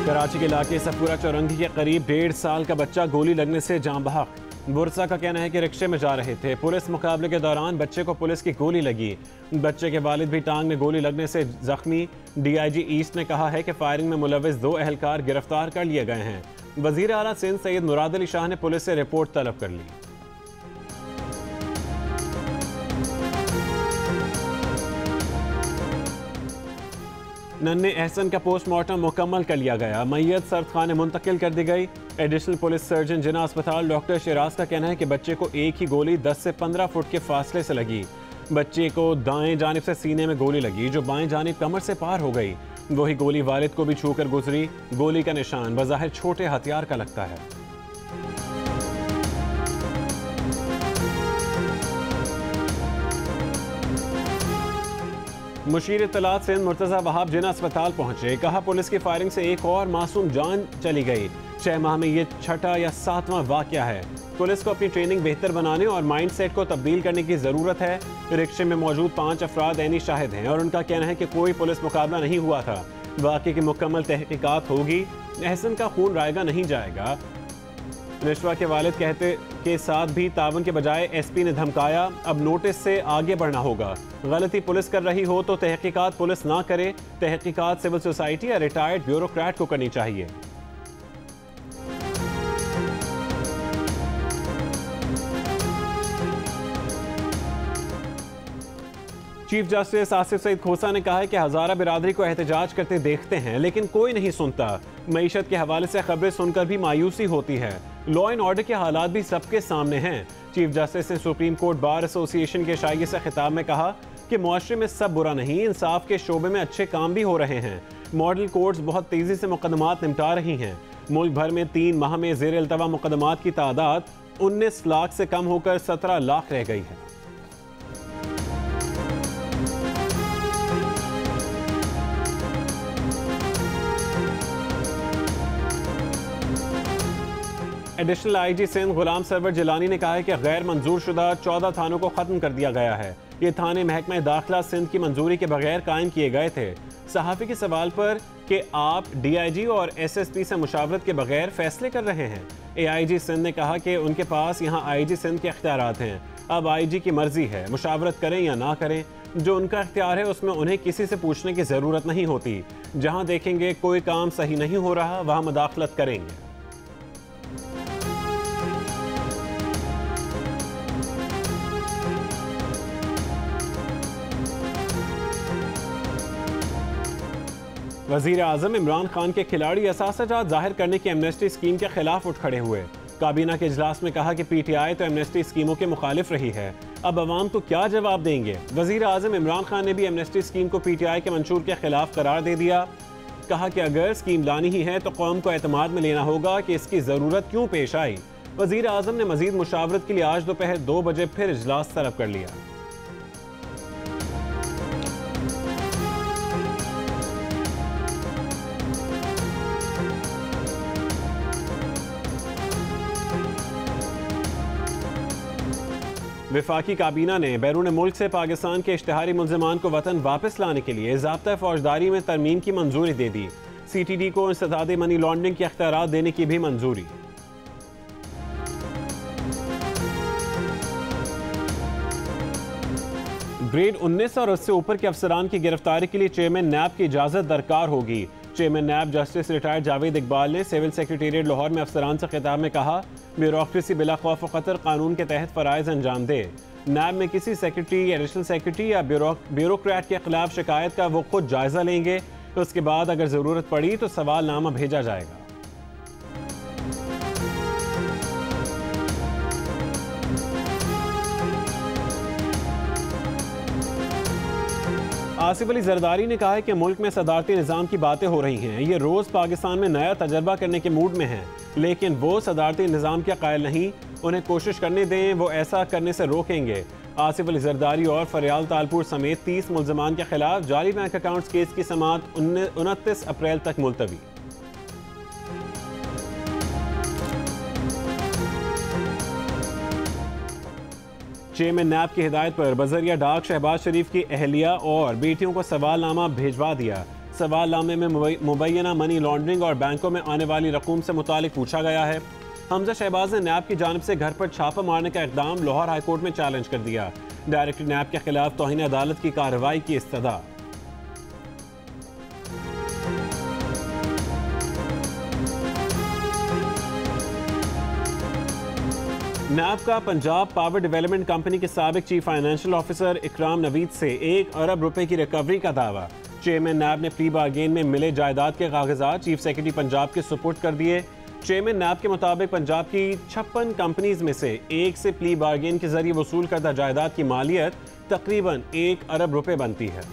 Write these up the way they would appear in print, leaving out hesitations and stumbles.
कराची के इलाके सफूरा चौरंगी के करीब 1.5 साल का बच्चा गोली लगने से जान बहक। बुरसा का कहना है कि रिक्शे में जा रहे थे। पुलिस मुकाबले के दौरान बच्चे को पुलिस की गोली लगी। बच्चे के वालिद भी टांग में गोली लगने से जख्मी। DIG ईस्ट ने कहा है कि फायरिंग में मुलविस 2 एहलकार गिरफ्तार कर लिए गए हैं। वजीर आला सिंध सैयद मुराद अली शाह ने पुलिस से रिपोर्ट तलब कर ली। नन्हे एहसन का पोस्टमार्टम मुकम्मल कर लिया गया। मैयत सर्द खाने मुंतकिल कर दी गई। एडिशनल पुलिस सर्जन जिना अस्पताल डॉक्टर शिराज का कहना है कि बच्चे को एक ही गोली 10 से 15 फुट के फासले से लगी। बच्चे को दाएं जानिब से सीने में गोली लगी जो बाएं जानिब कमर से पार हो गई। वही गोली वालिद को भी छूकर गुजरी। गोली का निशान बज़ाहिर छोटे हथियार का लगता है। मुशीर इत्तलात सिंध मुर्तज़ा वहाब जिना अस्पताल पहुंचे। कहा पुलिस की फायरिंग से एक और मासूम जान चली गई। 6 माह में ये 6ठा या 7वां वाक़या है। पुलिस को अपनी ट्रेनिंग बेहतर बनाने और माइंड सेट को तब्दील करने की ज़रूरत है। रिक्शे में मौजूद 5 अफराद ऐनी शाहिद हैं और उनका कहना है कि कोई पुलिस मुकाबला नहीं हुआ था। वाक़े की मुकम्मल तहकीकात होगी। एहसन का खून रायगा नहीं जाएगा। निशवा के वालिद कहते के साथ भी तावन के बजाय SP ने धमकाया। अब नोटिस से आगे बढ़ना होगा। गलती पुलिस कर रही हो तो तहकीकात पुलिस ना करे। तहकीकात सिविल सोसाइटी या रिटायर्ड ब्यूरोक्रेट को करनी चाहिए। चीफ जस्टिस आसिफ सईद खोसा ने कहा है कि हजारा बिरादरी को एहतजाज करते देखते हैं लेकिन कोई नहीं सुनता। मईशत के हवाले से खबरें सुनकर भी मायूसी होती है। लॉ एंड ऑर्डर के हालात भी सबके सामने हैं। चीफ जस्टिस ने सुप्रीम कोर्ट बार एसोसिएशन के शायगी से खिताब में कहा कि मुआशरे में सब बुरा नहीं, इंसाफ के शोबे में अच्छे काम भी हो रहे हैं। मॉडल कोर्ट्स बहुत तेजी से मुकदमात निपटा रही हैं। मुल्क भर में 3 माह में ज़ेर इल्तवा मुकदमात की तादाद 19 लाख से कम होकर 17 लाख रह गई है। एडिशनल IG सिंध गुलाम सरवर जिलानी ने कहा है कि गैर मंजूर शुदा 14 थानों को खत्म कर दिया गया है। ये थाने महकमा दाखिला सिंध की मंजूरी के बगैर कायम किए गए थे। सहाफ़ी के सवाल पर कि आप DIG और SSP से मुशावरत के बगैर फैसले कर रहे हैं। AIG सिंध ने कहा कि उनके पास यहाँ IG सिंध के इख्तियारात हैं। अब IG की मर्जी है मुशावरत करें या ना करें। जो उनका इख्तियार है उसमें उन्हें किसी से पूछने की ज़रूरत नहीं होती। जहाँ देखेंगे कोई काम सही नहीं हो रहा वहाँ मुदाखलत करेंगे। वज़ीर आज़म इमरान खान के खिलाड़ी असासाजात जाहिर करने की एमनेस्टी स्कीम के खिलाफ उठ खड़े हुए। काबीना के इजलास में कहा कि PTI तो एमनेस्टी स्कीमों के मुखालिफ रही है। अब अवाम को क्या जवाब देंगे। वज़ीर आज़म इमरान खान ने भी एमनेस्टी स्कीम को PTI के मंशूर के खिलाफ करार दे दिया। कहा कि अगर स्कीम लानी ही है तो कौम को एतमाद में लेना होगा कि इसकी ज़रूरत क्यों पेश आई। वज़ीर आज़म ने मज़ीद मुशावरत के लिए आज दोपहर 2 बजे फिर इजलास तलब कर लिया। वफाकी काबीना ने बैरून मुल्क से पाकिस्तान के इश्तिहारी मुल्ज़िमान को वतन वापस लाने के लिए ज़ाब्ता फौजदारी में तरमीम की मंजूरी दे दी। CTD को इंसदाद मनी लॉन्ड्रिंग के अख्तियारात देने की भी मंजूरी। ग्रेड 19 और उससे ऊपर के अफसरान की गिरफ्तारी के लिए चेयरमैन NAB की इजाज़त दरकार होगी। Chairman NAB justice retired Javed Iqbal ने सिविल सेक्रेटेरिएट लाहौर में अफसरान से खिताब में कहा ब्यूरोक्रेसी बिला खौफ ख़तर कानून के तहत फ़राइज़ अंजाम दे। NAB में किसी सेक्रेटरी, एडिशनल सेक्रेटरी या ब्यूरोक्रेट के खिलाफ शिकायत का वो खुद जायज़ा लेंगे। उसके बाद अगर ज़रूरत पड़ी तो सवालनामा भेजा जाएगा। आसिफ अली जरदारी ने कहा है कि मुल्क में सदारती निज़ाम की बातें हो रही हैं। ये रोज़ पाकिस्तान में नया तजर्बा करने के मूड में हैं, लेकिन वो सदारती निज़ाम के कायल नहीं। उन्हें कोशिश करने दें, वो ऐसा करने से रोकेंगे। आसिफ अली जरदारी और फरियाल तालपुर समेत 30 मुल्ज़िमान के खिलाफ जाली बैंक अकाउंट्स केस की समाअत 29 अप्रैल तक मुलतवी। चेयरमैन NAB की हिदायत पर बजरिया डाक शहबाज शरीफ की अहलिया और बेटियों को सवालनामा भिजवा दिया। सवालनामे में मुबैना मनी लॉन्ड्रिंग और बैंकों में आने वाली रकूम से मुतालिक पूछा गया है। हमजा शहबाज ने नैब की जानिब से घर पर छापा मारने का इकदाम लाहौर हाईकोर्ट में चैलेंज कर दिया। डायरेक्टर नैब के खिलाफ तौहीन अदालत की कार्रवाई की इस्तदा। नैब का पंजाब पावर डेवलपमेंट कंपनी के साबिक चीफ फाइनेंशियल ऑफिसर इकराम नवीद से 1 अरब रुपए की रिकवरी का दावा। चेयरमैन नैब ने प्री बार्गेन में मिले जायदाद के कागजात चीफ सेक्रेटरी पंजाब के सुपुर्द कर दिए। चेयरमैन नैब के मुताबिक पंजाब की 56 कंपनीज में से एक से प्री बार्गेन के जरिए वसूल करदा जायदाद की मालियत तकरीबन 1 अरब रुपए बनती है।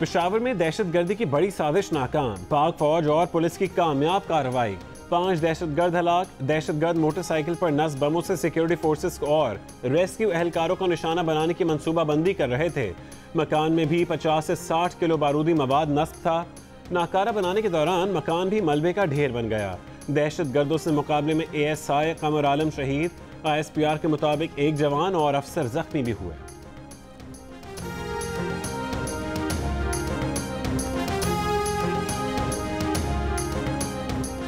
पेशावर में दहशतगर्दी की बड़ी साजिश नाकाम, पाक फौज और पुलिस की कामयाब कार्रवाई। 5 दहशतगर्द हलाक। दहशतगर्द मोटरसाइकिल पर नस्ब बमों से सिक्योरिटी फोर्सेस और रेस्क्यू एहलकारों को निशाना बनाने की मंसूबाबंदी कर रहे थे। मकान में भी 50 से 60 किलो बारूदी मवाद नस्ब था। नाकारा बनाने के दौरान मकान भी मलबे का ढेर बन गया। दहशतगर्दों से मुकाबले में ASI कमर आलम शहीद। ISPR के मुताबिक 1 जवान और अफसर जख्मी भी हुए।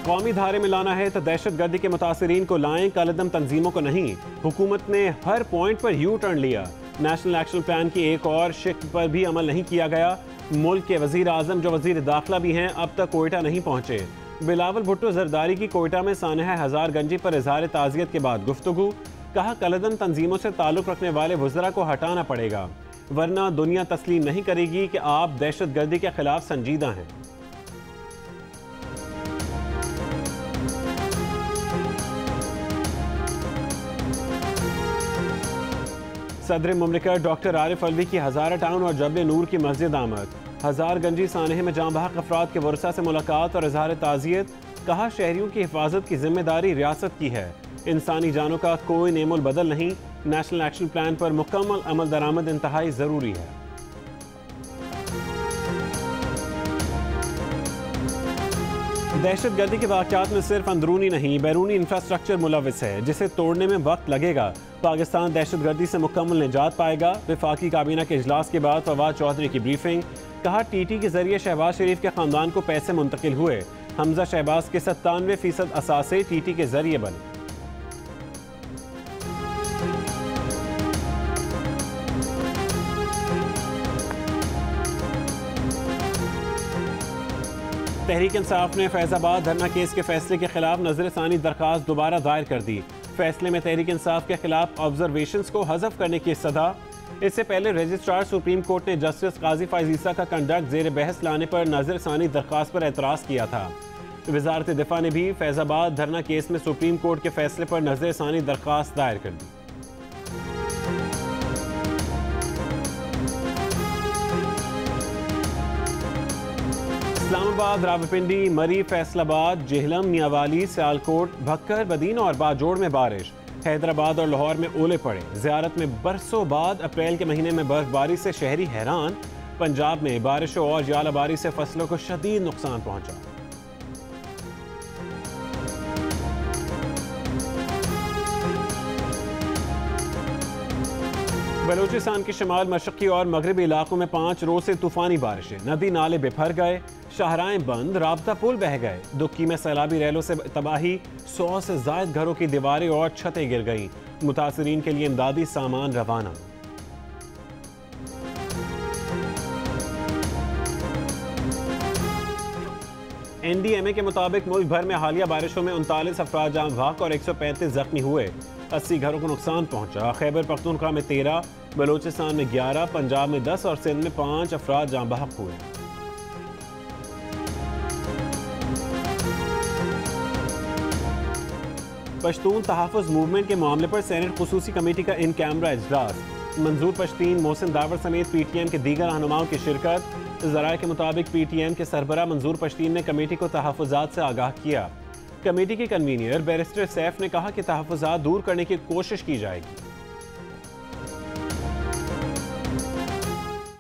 कौमी धारे में लाना है तो दहशतगर्दी के मुतासरीन को लाएं, कलदम तंजीमों को नहीं। हुकूमत ने हर पॉइंट पर यू टर्न लिया। नेशनल एक्शन प्लान की एक और शिक पर भी अमल नहीं किया गया। मुल्क के वजीर आजम जो वजीर दाखिला भी हैं अब तक कोयटा नहीं पहुंचे। बिलावल भुट्टो जरदारी की कोयटा में सानहा हजारगंजी पर इजहार ताज़ियत के बाद गुफ्तगू। कहा कलदम तंजीमों से ताल्लुक रखने वाले वज़रा को हटाना पड़ेगा, वरना दुनिया तस्लीम नहीं करेगी कि आप दहशतगर्दी के खिलाफ संजीदा हैं। सदर मुमलिकत डॉक्टर आरिफ अलवी की हज़ारा टाउन और जबल नूर की मस्जिद आमद। हजारगंजी सानहे में जाँ बहक अफराद के वर्सा से मुलाकात और इजहार ताज़ियत। कहा शहरियों की हिफाजत की जिम्मेदारी रियासत की है, इंसानी जानों का कोई नेमुल बदल नहीं। नेशनल एक्शन प्लान पर मुकम्मल अमल दरामद इंतहाई ज़रूरी है। दहशतगर्दी के वाक़यात में सिर्फ अंदरूनी नहीं बैरूनी इंफ्रास्ट्रक्चर मुलविस है, जिसे तोड़ने में वक्त लगेगा। पाकिस्तान दहशतगर्दी से मुकम्मल निजात पाएगा। वफाकी काबीना के इजलास के बाद फवाद चौधरी की ब्रीफिंग। कहा TT के जरिए शहबाज शरीफ के खानदान को पैसे मुंतकिल हुए। हमजा शहबाज के 97% असासे TT के जरिए बने। तहरीक इंसाफ ने फैजाबाद धरना केस के फैसले के खिलाफ नजरसानी दरखास्त दोबारा दायर कर दी। फैसले में तहरीक इंसाफ के खिलाफ ऑब्जर्वेशंस को हज़फ करने की सदा। इससे पहले रजिस्ट्रार सुप्रीम कोर्ट ने जस्टिस काजी फैज ईसा का कंडक्ट जेर बहस लाने पर नजरसानी दरखास्त पर एतराज़ किया था। वजारत दिफा ने भी फैजाबाद धरना केस में सुप्रीम कोर्ट के फैसले पर नजरसानी दरखास्त दायर कर दी। इस्लामाबाद, रावलपिंडी, मरी, फैसलाबाद, जेहलम, मियावाली, सियालकोट, भक्कर, बदीन और बाजोड़ में बारिश। हैदराबाद और लाहौर में ओले पड़े। ज़ियारत में बरसों बाद अप्रैल के महीने में बर्फबारी से शहरी हैरान। पंजाब में बारिशों और जालाबारी से फसलों को शदीद नुकसान पहुंचा। बलूचिस्तान के शमाल मशक्की और मगरबी इलाकों में 5 रोज से तूफानी बारिशें। नदी नाले बिफर गए, शाहराएं बंद, राबता पुल बह गए। दुक्की में सैलाबी रैलों से तबाही, 100 से जायद घरों की दीवारें और छतें गिर गईं। मुतासरीन के लिए इमदादी सामान रवाना। NDMA के मुताबिक मुल्क भर में हालिया बारिशों में 39 अफराद जाँ बहक और 135 जख्मी हुए। 80 घरों को नुकसान पहुंचा। खैबर पख्तूनख्वा में 13, बलूचिस्तान में 11, पंजाब में 10 और सिंध में 5 अफराद जाँ बहक हुए। पश्तून तहफ़्फ़ुज़ मूवमेंट के मामले पर सेनेट खुसूसी कमेटी का इन कैमरा इजलास। मंजूर पश्तीन, मोहसिन दावर समेत PTM के दीगर रहनुमाओं की शिरकत। ज़राए के मुताबिक PTM के सरबरा मंजूर पश्तीन ने कमेटी को तहफ़्फ़ुज़ात से आगाह किया। कमेटी के कन्वीनियर बैरिस्टर सैफ ने कहा कि तहफ़्फ़ुज़ात दूर करने की कोशिश की जाएगी।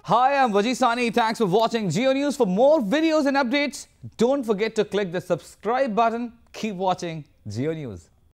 Hi, I'm Wajid Sani. Thanks for watching Geo News. For more videos and updates, don't forget to click the subscribe button. Keep watching Geo News.